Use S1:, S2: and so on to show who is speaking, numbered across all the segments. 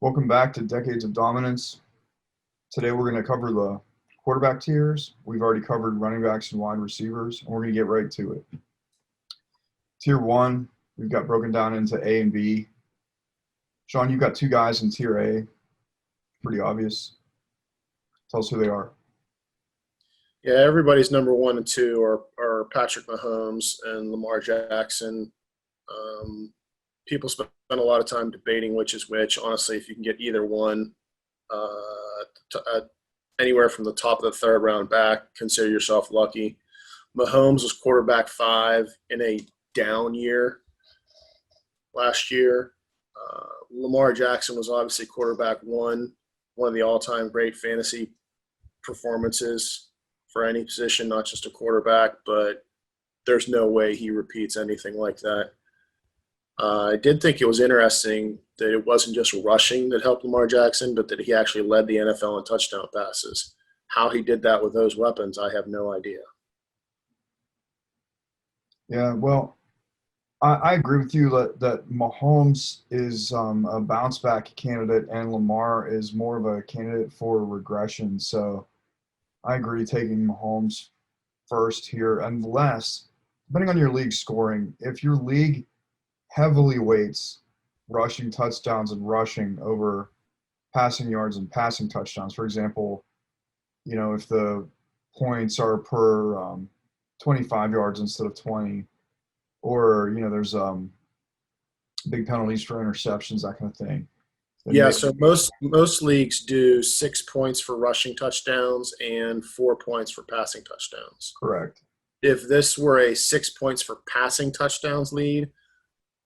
S1: Welcome back to Decades of Dominance. Today we're going to cover the quarterback tiers. We've already covered running backs and wide receivers, and we're going to get right to it. Tier 1, we've got broken down into A and B. Sean, you've got two guys in Tier A. Pretty obvious. Tell us who they are.
S2: Yeah, everybody's number one and two are Patrick Mahomes and Lamar Jackson. People spend a lot of time debating which is which. Honestly, if you can get either one, anywhere from the top of the third round back, consider yourself lucky. Mahomes was quarterback 5 in a down year last year. Lamar Jackson was obviously quarterback 1 of the all-time great fantasy performances for any position, not just a quarterback, but there's no way he repeats anything like that. I did think it was interesting that it wasn't just rushing that helped Lamar Jackson, but that he actually led the NFL in touchdown passes. How he did that with those weapons, I have no idea.
S1: Yeah, well, I agree with you that Mahomes is a bounce back candidate, and Lamar is more of a candidate for regression. So I agree taking Mahomes first here, unless, depending on your league scoring, if your league heavily weights rushing touchdowns and rushing over passing yards and passing touchdowns. For example, if the points are per 25 yards instead of 20, or there's big penalties for interceptions, that kind of thing. Then
S2: Yeah,
S1: maybe
S2: so most leagues do 6 points for rushing touchdowns and 4 points for passing touchdowns.
S1: correct.
S2: If this were a 6 points for passing touchdowns lead,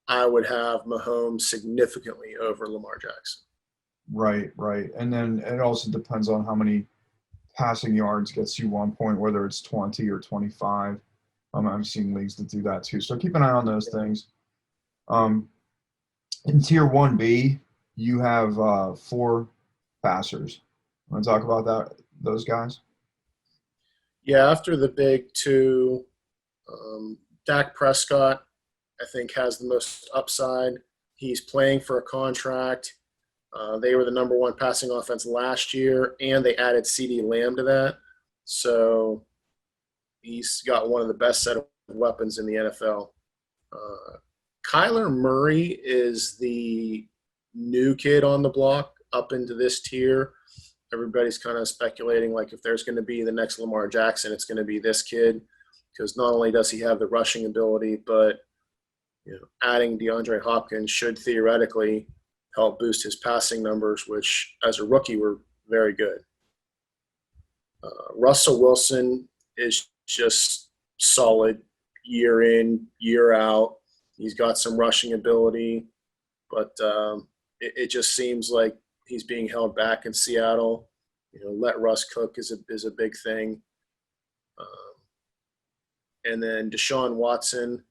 S2: I would have Mahomes significantly over Lamar Jackson.
S1: Right, right. And then it also depends on how many passing yards gets you 1 point, whether it's 20 or 25. I've seen leagues that do that too. So keep an eye on those things. Um, in Tier 1B, you have four passers. Want to talk about those guys?
S2: Yeah, after the big two, Dak Prescott, I think, has the most upside. He's playing for a contract. They were the number one passing offense last year, and they added CeeDee Lamb to that. So he's got one of the best set of weapons in the NFL. Uh, Kyler Murray is the new kid on the block up into this tier. Everybody's kind of speculating like if there's going to be the next Lamar Jackson, it's going to be this kid because not only does he have the rushing ability, but adding DeAndre Hopkins should theoretically help boost his passing numbers, which as a rookie were very good. Russell Wilson is just solid year in, year out. He's got some rushing ability, but it just seems like he's being held back in Seattle. Let Russ cook is a big thing. And then Deshaun Watson,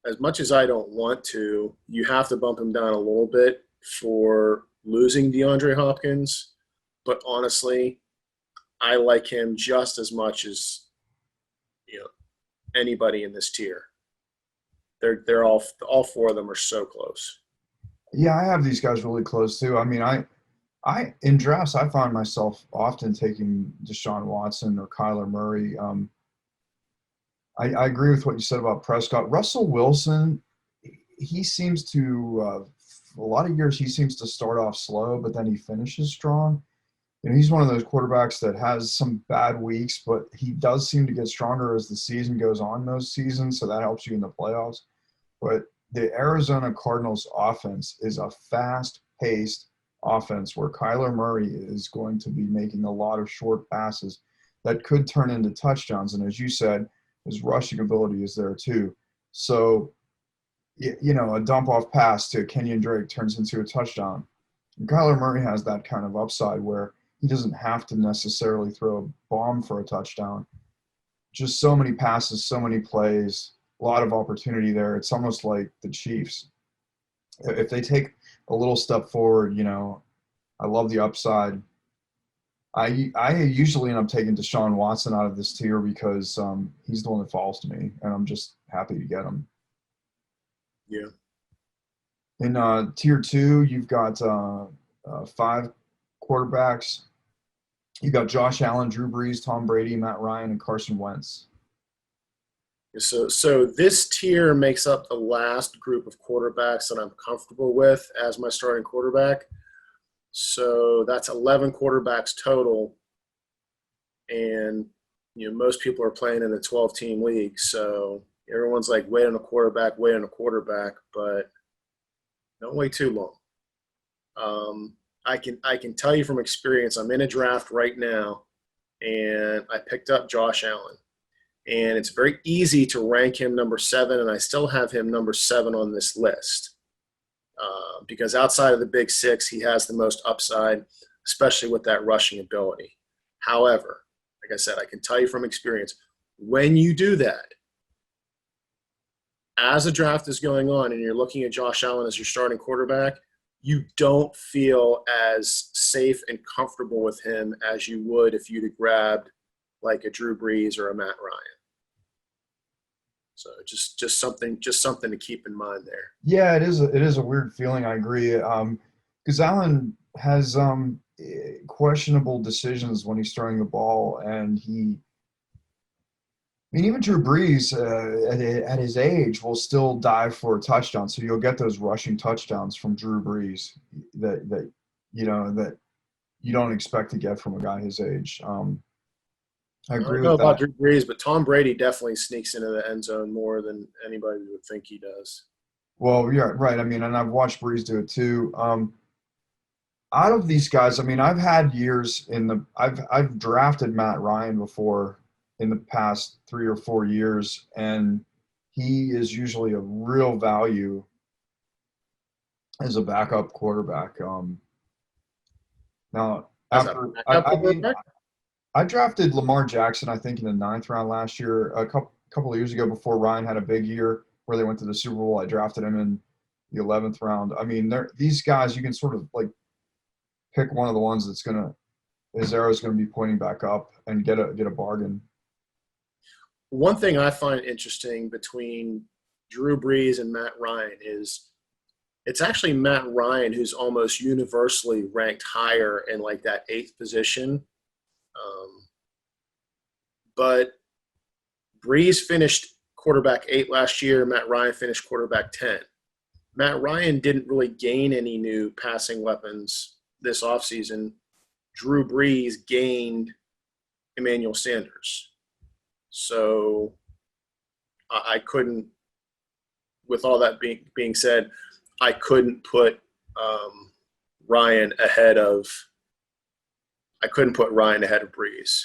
S2: as much as I don't want to, you have to bump him down a little bit for losing DeAndre Hopkins. But honestly, I like him just as much as you know anybody in this tier. They're all four of them are so close.
S1: Yeah, I have these guys really close too. I mean, I in drafts I find myself often taking Deshaun Watson or Kyler Murray. I agree with what you said about Prescott. Russell Wilson, he seems to a lot of years he seems to start off slow, but then he finishes strong. He's one of those quarterbacks that has some bad weeks, but he does seem to get stronger as the season goes on most seasons, so that helps you in the playoffs. But the Arizona Cardinals offense is a fast-paced offense where Kyler Murray is going to be making a lot of short passes that could turn into touchdowns. And as you said, his rushing ability is there too. So, a dump-off pass to Kenyon Drake turns into a touchdown. And Kyler Murray has that kind of upside where he doesn't have to necessarily throw a bomb for a touchdown. Just so many passes, so many plays, a lot of opportunity there. It's almost like the Chiefs. If they take a little step forward, I love the upside. I usually end up taking Deshaun Watson out of this tier because he's the one that falls to me, and I'm just happy to get him.
S2: Yeah.
S1: In tier two, you've got five quarterbacks. You got Josh Allen, Drew Brees, Tom Brady, Matt Ryan, and Carson Wentz.
S2: So this tier makes up the last group of quarterbacks that I'm comfortable with as my starting quarterback. So that's 11 quarterbacks total, and most people are playing in a 12-team league. So everyone's like, wait on a quarterback, but don't wait too long. I can tell you from experience, I'm in a draft right now, and I picked up Josh Allen. And it's very easy to rank him number 7, and I still have him number 7 on this list because outside of the big 6, he has the most upside, especially with that rushing ability. However, like I said, I can tell you from experience, when you do that, as the draft is going on and you're looking at Josh Allen as your starting quarterback, you don't feel as safe and comfortable with him as you would if you'd have grabbed like a Drew Brees or a Matt Ryan. So just something to keep in mind there.
S1: Yeah, it is a weird feeling. I agree. Because Allen has questionable decisions when he's throwing the ball, and I mean, even Drew Brees at his age will still dive for a touchdown. So you'll get those rushing touchdowns from Drew Brees that you don't expect to get from a guy his age. I
S2: I
S1: agree
S2: don't know
S1: with
S2: about
S1: that.
S2: Drew Brees, but Tom Brady definitely sneaks into the end zone more than anybody would think he does.
S1: Well, yeah, right. I mean, and I've watched Brees do it too. Out of these guys, I mean, I've had years I've drafted Matt Ryan before in the past 3 or 4 years, and he is usually a real value as a backup quarterback. Now
S2: As a
S1: after
S2: backup
S1: I mean,
S2: quarterback,
S1: I drafted Lamar Jackson, I think, in the ninth round last year. A couple of years ago, before Ryan had a big year where they went to the Super Bowl, I drafted him in the 11th round. I mean, these guys you can sort of like pick one of the ones that's gonna his arrow's gonna be pointing back up and get a bargain.
S2: one thing I find interesting between Drew Brees and Matt Ryan is it's actually Matt Ryan who's almost universally ranked higher in like that 8th position. Um, but Brees finished quarterback 8 last year. Matt Ryan finished quarterback 10. Matt Ryan didn't really gain any new passing weapons this offseason. Drew Brees gained Emmanuel Sanders. So I couldn't, with all that being said, I couldn't put um, Ryan ahead of Brees.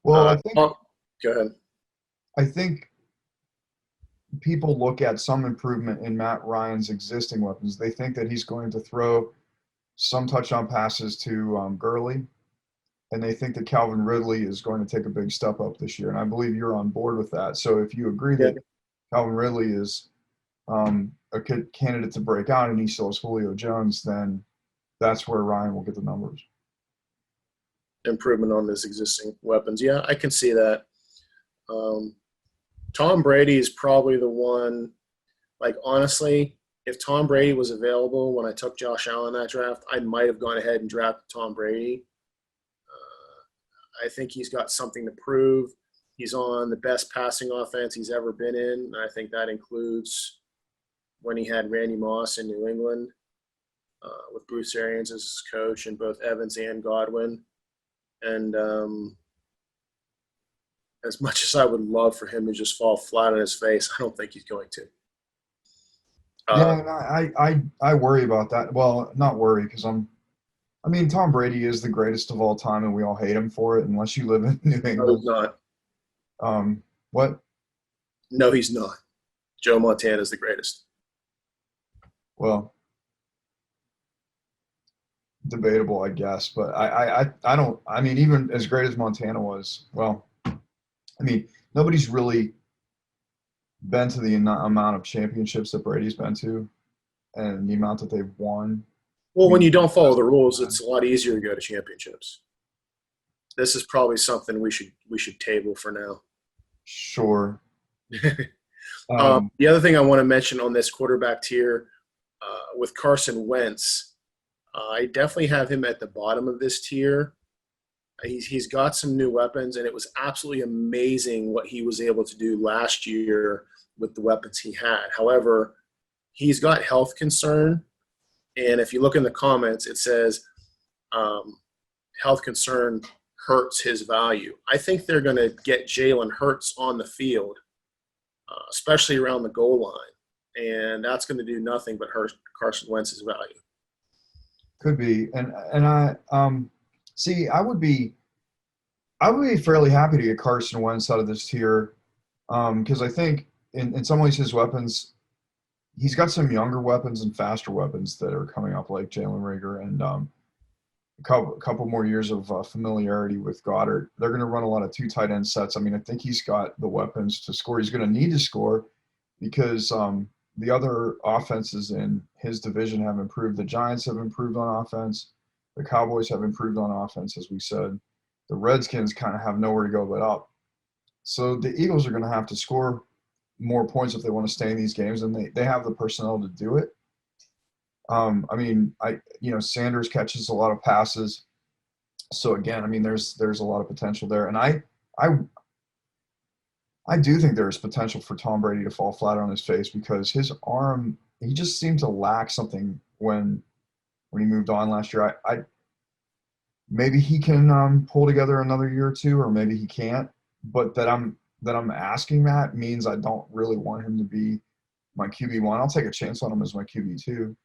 S1: Well,
S2: Go ahead.
S1: I think people look at some improvement in Matt Ryan's existing weapons. They think that he's going to throw some touchdown passes to Gurley, and they think that Calvin Ridley is going to take a big step up this year. And I believe you're on board with that. So if you agree
S2: Yeah,
S1: that Calvin Ridley is a good candidate to break out and he still has Julio Jones, then that's where Ryan will get the numbers.
S2: improvement on his existing weapons. Yeah, I can see that. Tom Brady is probably the one. Like honestly, if Tom Brady was available when I took Josh Allen that draft, I might have gone ahead and drafted Tom Brady. I think he's got something to prove. He's on the best passing offense he's ever been in. I think that includes when he had Randy Moss in New England with Bruce Arians as his coach and both Evans and Godwin. And as much as I would love for him to just fall flat on his face, I don't think he's going to.
S1: Yeah, and I worry about that. Well, not worry because I mean, Tom Brady is the greatest of all time, and we all hate him for it, unless you live in New
S2: No, he's
S1: England.
S2: not.
S1: What?
S2: No, he's not. Joe Montana is the greatest.
S1: Well, debatable, I guess, but I don't. I mean, even as great as Montana was, well, I mean, nobody's really been to the amount of championships that Brady's been to, and the amount that they've won. I
S2: Well, when
S1: mean,
S2: you don't follow the rules, it's a lot easier to go to championships. This is probably something we should table for now.
S1: sure. Um,
S2: The other thing I want to mention on this quarterback tier, with Carson Wentz, I definitely have him at the bottom of this tier. He's got some new weapons, and it was absolutely amazing what he was able to do last year with the weapons he had. However, he's got health concern, and if you look in the comments, it says health concern hurts his value. I think they're going to get Jalen Hurts on the field, especially around the goal line, and that's going to do nothing but hurt Carson Wentz's value.
S1: Could be, and I see. I would be fairly happy to get Carson Wentz out of this tier, because I think in some ways his weapons, he's got some younger weapons and faster weapons that are coming up, like Jalen Rager, and a couple more years of familiarity with Goddard. They're going to run a lot of 2 tight end sets. I mean, I think he's got the weapons to score. He's going to need to score because the other offenses in his division have improved. The Giants have improved on offense. The Cowboys have improved on offense, as we said. The Redskins kind of have nowhere to go but up. So the Eagles are going to have to score more points if they want to stay in these games, and they have the personnel to do it. I mean, Sanders catches a lot of passes. So again, I mean, there's a lot of potential there. And I do think there's potential for Tom Brady to fall flat on his face because his arm, he just seemed to lack something when he moved on last year. I maybe he can pull together another year or two, or maybe he can't. But that I'm asking that means I don't really want him to be my QB1. I'll take a chance on him as my QB2.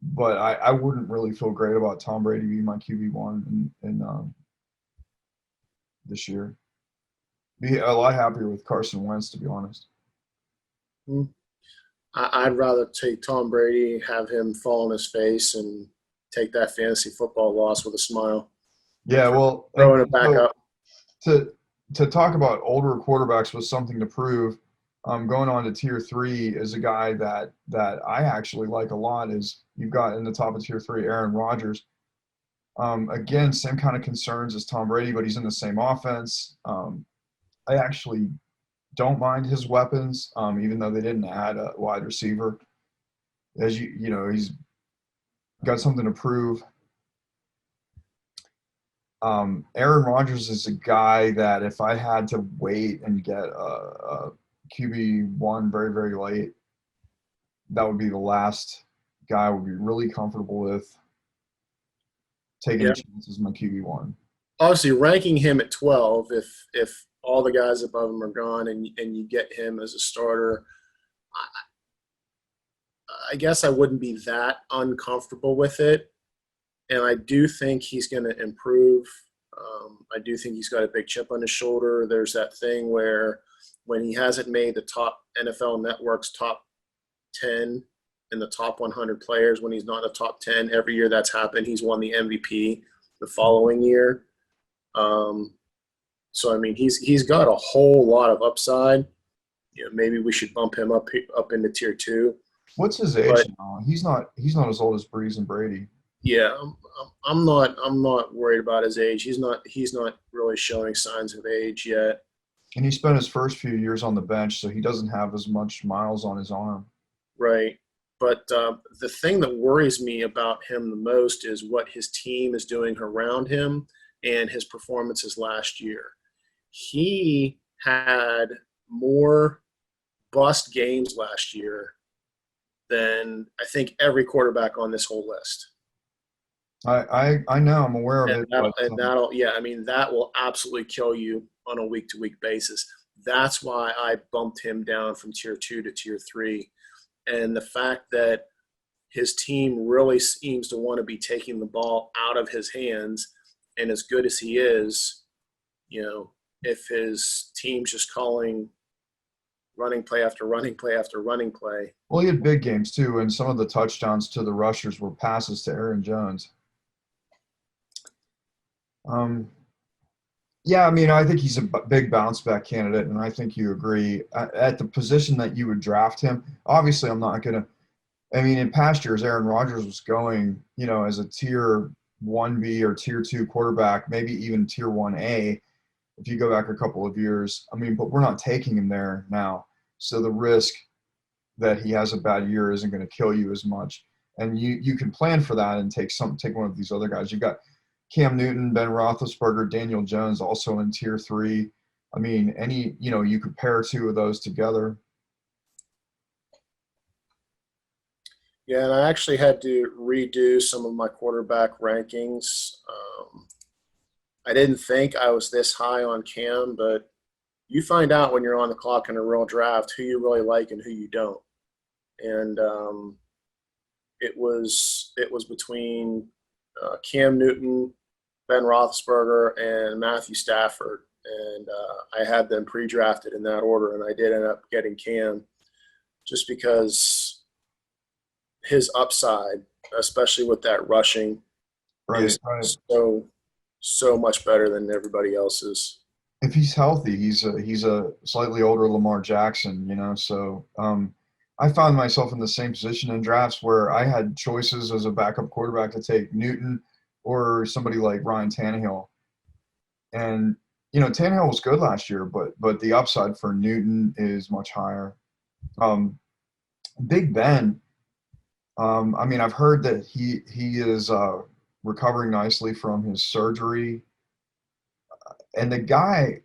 S1: But I wouldn't really feel great about Tom Brady being my QB1 in this year. Be a lot happier with Carson Wentz, to be honest.
S2: I'd rather take Tom Brady, have him fall on his face, and take that fantasy football loss with a smile.
S1: Yeah, well,
S2: throwing it back up.
S1: To talk about older quarterbacks with something to prove, going on to tier 3 is a guy that I actually like a lot. Is you've got in the top of tier 3 Aaron Rodgers. Again, same kind of concerns as Tom Brady, but he's in the same offense. I actually don't mind his weapons, even though they didn't add a wide receiver. As he's got something to prove. Aaron Rodgers is a guy that if I had to wait and get a QB1 very, very late, that would be the last guy I would be really comfortable with taking a chance as my QB1.
S2: Obviously, ranking him at 12, if all the guys above him are gone and you get him as a starter, I guess I wouldn't be that uncomfortable with it. And I do think he's going to improve. I do think he's got a big chip on his shoulder. There's that thing where when he hasn't made the top NFL Network's top 10 and the top 100 players, when he's not in the top 10, every year that's happened, he's won the MVP the following year. So, I mean, he's got a whole lot of upside. Maybe we should bump him up into tier 2.
S1: What's his age now? He's not as old as Breeze and Brady.
S2: Yeah, I'm not worried about his age. He's not really showing signs of age yet.
S1: And he spent his first few years on the bench, so he doesn't have as much miles on his arm.
S2: Right. But the thing that worries me about him the most is what his team is doing around him and his performances last year. He had more bust games last year than I think every quarterback on this whole list.
S1: I know, I'm aware of it.
S2: That will absolutely kill you on a week-to-week basis. That's why I bumped him down from tier 2 to tier 3. And the fact that his team really seems to want to be taking the ball out of his hands, and as good as he is, if his team's just calling running play after running play after running play.
S1: Well, he had big games too, and some of the touchdowns to the rushers were passes to Aaron Jones. Yeah, I mean, I think he's a big bounce back candidate, and I think you agree. At the position that you would draft him, obviously I'm not going to – I mean, in past years, Aaron Rodgers was going, as a tier 1B or tier 2 quarterback, maybe even tier 1A if you go back a couple of years. I mean, but we're not taking him there now. So the risk that he has a bad year isn't going to kill you as much. And you can plan for that and take one of these other guys. You've got Cam Newton, Ben Roethlisberger, Daniel Jones also in tier 3. I mean, you could pair two of those together.
S2: Yeah, and I actually had to redo some of my quarterback rankings. I didn't think I was this high on Cam, but you find out when you're on the clock in a real draft who you really like and who you don't. And it was between Cam Newton, Ben Roethlisberger, and Matthew Stafford, and I had them pre-drafted in that order, and I did end up getting Cam just because his upside, especially with that rushing, is so much better than everybody else's.
S1: If he's healthy, he's a slightly older Lamar Jackson, So I found myself in the same position in drafts where I had choices as a backup quarterback to take Newton or somebody like Ryan Tannehill. And Tannehill was good last year, but the upside for Newton is much higher. Big Ben. I mean, I've heard that he is recovering nicely from his surgery, and the guy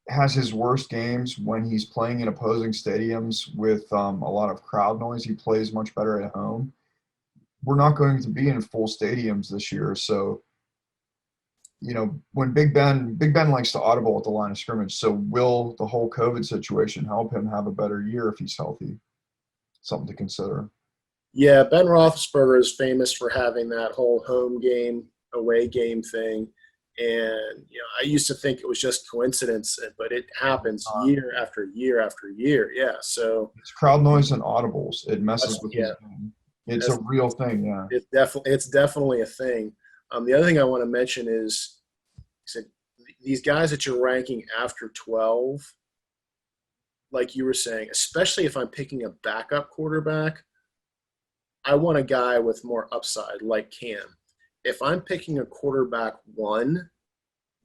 S1: has his worst games when he's playing in opposing stadiums with a lot of crowd noise. He plays much better at home. We're not going to be in full stadiums this year, so when Big Ben likes to audible at the line of scrimmage. So will the whole COVID situation help him have a better year if he's healthy? Something to consider.
S2: Yeah, Ben Roethlisberger is famous for having that whole home game, away game thing. And, I used to think it was just coincidence, but it happens year after year after year. Yeah, so.
S1: It's crowd noise and audibles. It messes with his game. It's a real thing, yeah.
S2: It's definitely a thing. The other thing I want to mention is these guys that you're ranking after 12, like you were saying, especially if I'm picking a backup quarterback, I want a guy with more upside like Cam. If I'm picking a quarterback 1,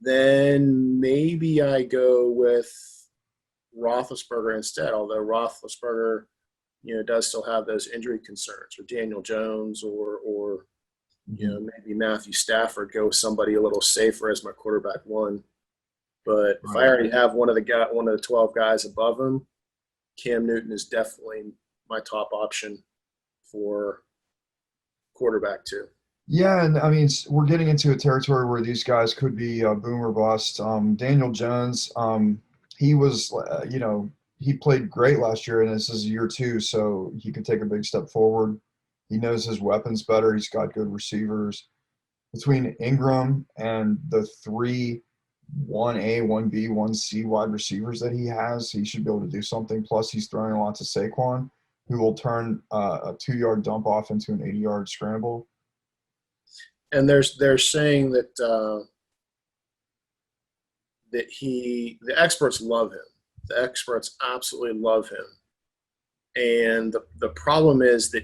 S2: then maybe I go with Roethlisberger instead, although Roethlisberger, does still have those injury concerns, or Daniel Jones, or maybe Matthew Stafford, go with somebody a little safer as my quarterback 1. But if I already have one of the 12 guys above him, Cam Newton is definitely my top option for quarterback 2.
S1: Yeah, and I mean, we're getting into a territory where these guys could be boom or bust. Daniel Jones, he was, he played great last year, and this is year 2, so he could take a big step forward. He knows his weapons better. He's got good receivers. Between Ingram and the 3 1A, 1B, 1C wide receivers that he has, he should be able to do something. Plus, he's throwing a lot to Saquon, who will turn a 2-yard dump off into an 80-yard scramble.
S2: And they're saying that the experts love him. The experts absolutely love him. And the problem is that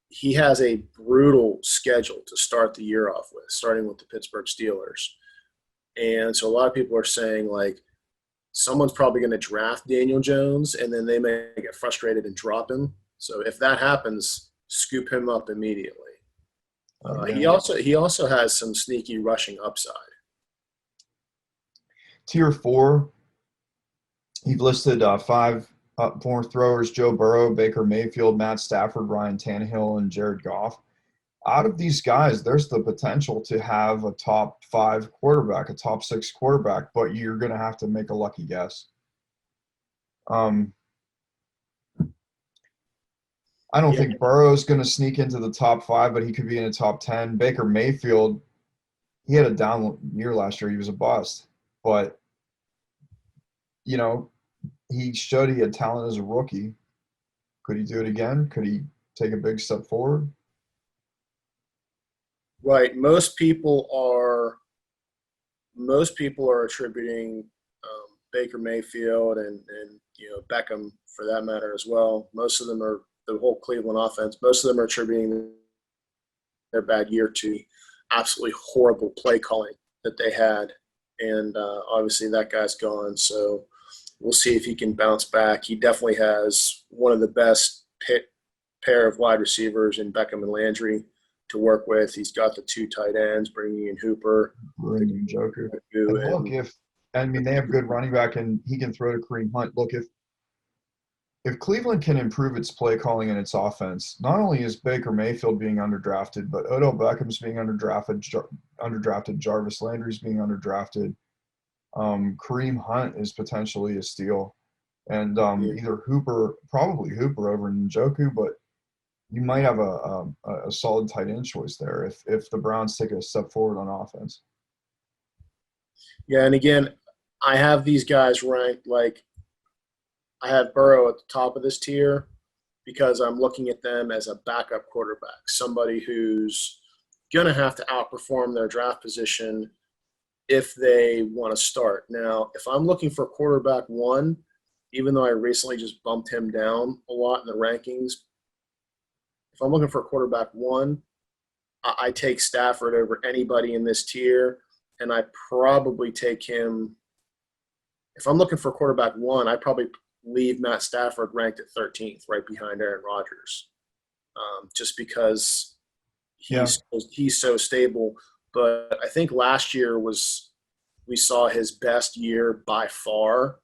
S2: he has a brutal schedule to start the year off with, starting with the Pittsburgh Steelers. And so a lot of people are saying, like, someone's probably going to draft Daniel Jones, and then they may get frustrated and drop him. So if that happens, scoop him up immediately. He also has some sneaky rushing upside.
S1: Tier 4, you've listed 5 more throwers: Joe Burrow, Baker Mayfield, Matt Stafford, Ryan Tannehill, and Jared Goff. Out of these guys, there's the potential to have a top 5 quarterback, a top 6 quarterback, but you're going to have to make a lucky guess. I don't think Burrow's going to sneak into the top 5, but he could be in the top 10. Baker Mayfield, he had a down year last year. He was a bust. But, he showed he had talent as a rookie. Could he do it again? Could he take a big step forward?
S2: Right. Most people are attributing Baker Mayfield and Beckham, for that matter, as well. Most of them are the whole Cleveland offense. Most of them are attributing their bad year to absolutely horrible play calling that they had, and obviously that guy's gone. So we'll see if he can bounce back. He definitely has one of the best pair of wide receivers in Beckham and Landry to work with. He's got the two tight ends, bringing in Hooper,
S1: Bringing Joker. And look,
S2: and
S1: they have good running back and he can throw to Kareem Hunt. Look, if Cleveland can improve its play calling and its offense, not only is Baker Mayfield being underdrafted, but Odell Beckham's being underdrafted, Jarvis Landry's being underdrafted. Kareem Hunt is potentially a steal, and either probably Hooper over Njoku, but you might have a solid tight end choice there if the Browns take a step forward on offense.
S2: Yeah, and again, I have these guys ranked like I have Burrow at the top of this tier because I'm looking at them as a backup quarterback, somebody who's going to have to outperform their draft position if they want to start. Now, if I'm looking for quarterback one, even though I recently just bumped him down a lot in the rankings, if I'm looking for quarterback one, I take Stafford over anybody in this tier, and I probably take him. If I'm looking for quarterback one, I probably leave Matt Stafford ranked at 13th, right behind Aaron Rodgers, just because he's so stable. But I think last year we saw his best year by far,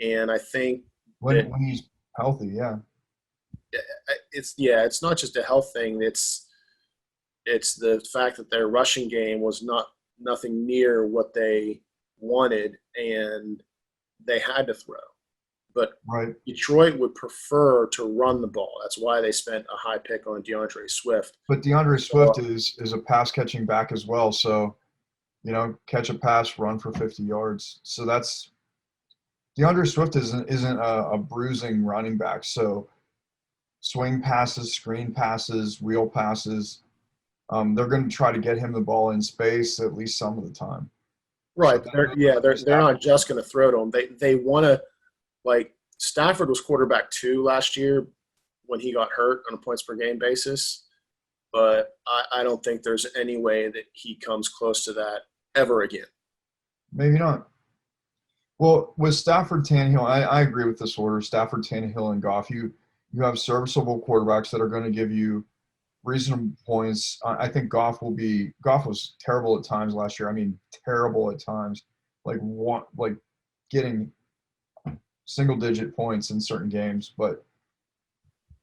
S2: and I think
S1: when he's healthy,
S2: it's not just a health thing. It's the fact that their rushing game was nothing near what they wanted, and they had to throw. But
S1: right.
S2: Detroit would prefer to run the ball. That's why they spent a high pick on DeAndre Swift.
S1: But DeAndre Swift is a pass catching back as well. So, catch a pass, run for 50 yards. So that's DeAndre Swift isn't a bruising running back. So swing passes, screen passes, wheel passes. They're going to try to get him the ball in space at least some of the time.
S2: Right. So they're not just going to throw to him. They want to. Like Stafford was quarterback 2 last year when he got hurt on a points per game basis, but I don't think there's any way that he comes close to that ever again.
S1: Maybe not. Well, with Stafford, Tannehill, I agree with this order. Stafford, Tannehill, and Goff. You have serviceable quarterbacks that are going to give you reasonable points. I think Goff was terrible at times last year. I mean, terrible at times. Like getting single-digit points in certain games, but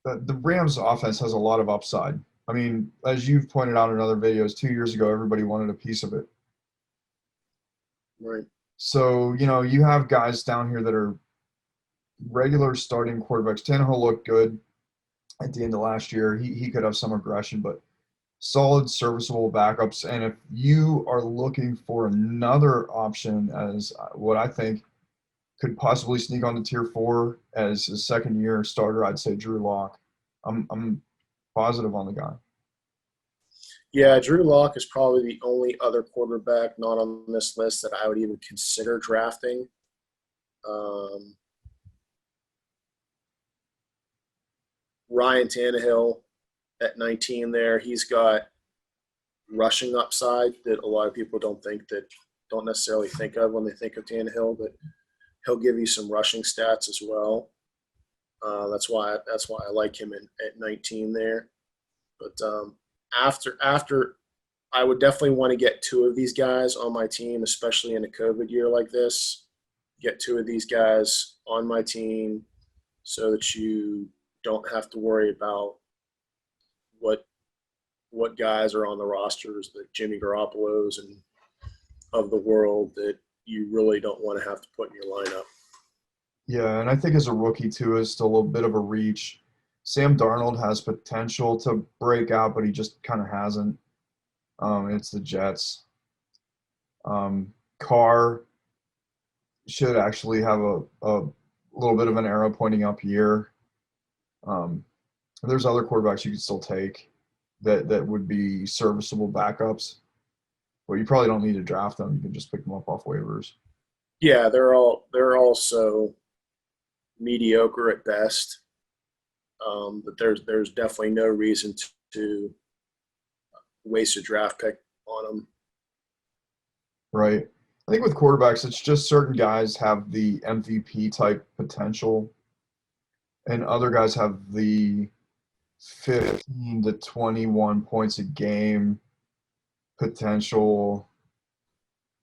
S1: the Rams' offense has a lot of upside. I mean, as you've pointed out in other videos, 2 years ago, everybody wanted a piece of it.
S2: Right.
S1: So, you have guys down here that are regular starting quarterbacks. Tannehill looked good at the end of last year. He could have some aggression, but solid, serviceable backups. And if you are looking for another option as what I think could possibly sneak on to tier 4 as a second-year starter, I'd say Drew Lock. I'm positive on the guy.
S2: Yeah, Drew Lock is probably the only other quarterback not on this list that I would even consider drafting. Ryan Tannehill at 19 there, he's got rushing upside that a lot of people don't necessarily think of when they think of Tannehill, but he'll give you some rushing stats as well. That's why I like him at 19 there. But after I would definitely want to get 2 of these guys on my team, especially in a COVID year like this. Get 2 of these guys on my team so that you don't have to worry about what guys are on the rosters, the Jimmy Garoppolo's and of the world that you really don't want to have to put in your lineup.
S1: Yeah, and I think as a rookie too, is still a bit of a reach. Sam Darnold has potential to break out, but he just kind of hasn't. It's the Jets. Carr should actually have a little bit of an arrow pointing up year. There's other quarterbacks you could still take that would be serviceable backups, but you probably don't need to draft them. You can just pick them up off waivers.
S2: Yeah, they're also mediocre at best. But there's definitely no reason to waste a draft pick on them.
S1: Right. I think with quarterbacks, it's just certain guys have the MVP type potential, and other guys have the 15 to 21 points a game potential.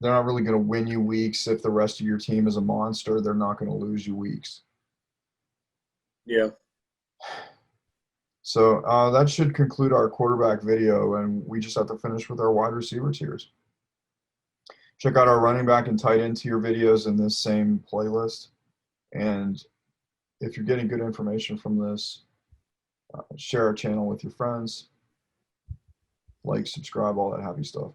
S1: They're not really going to win you weeks. If the rest of your team is a monster, they're not going to lose you weeks.
S2: Yeah.
S1: So that should conclude our quarterback video, and we just have to finish with our wide receiver tiers. Check out our running back and tight end tier videos in this same playlist. And if you're getting good information from this, share our channel with your friends, like, subscribe, all that happy stuff.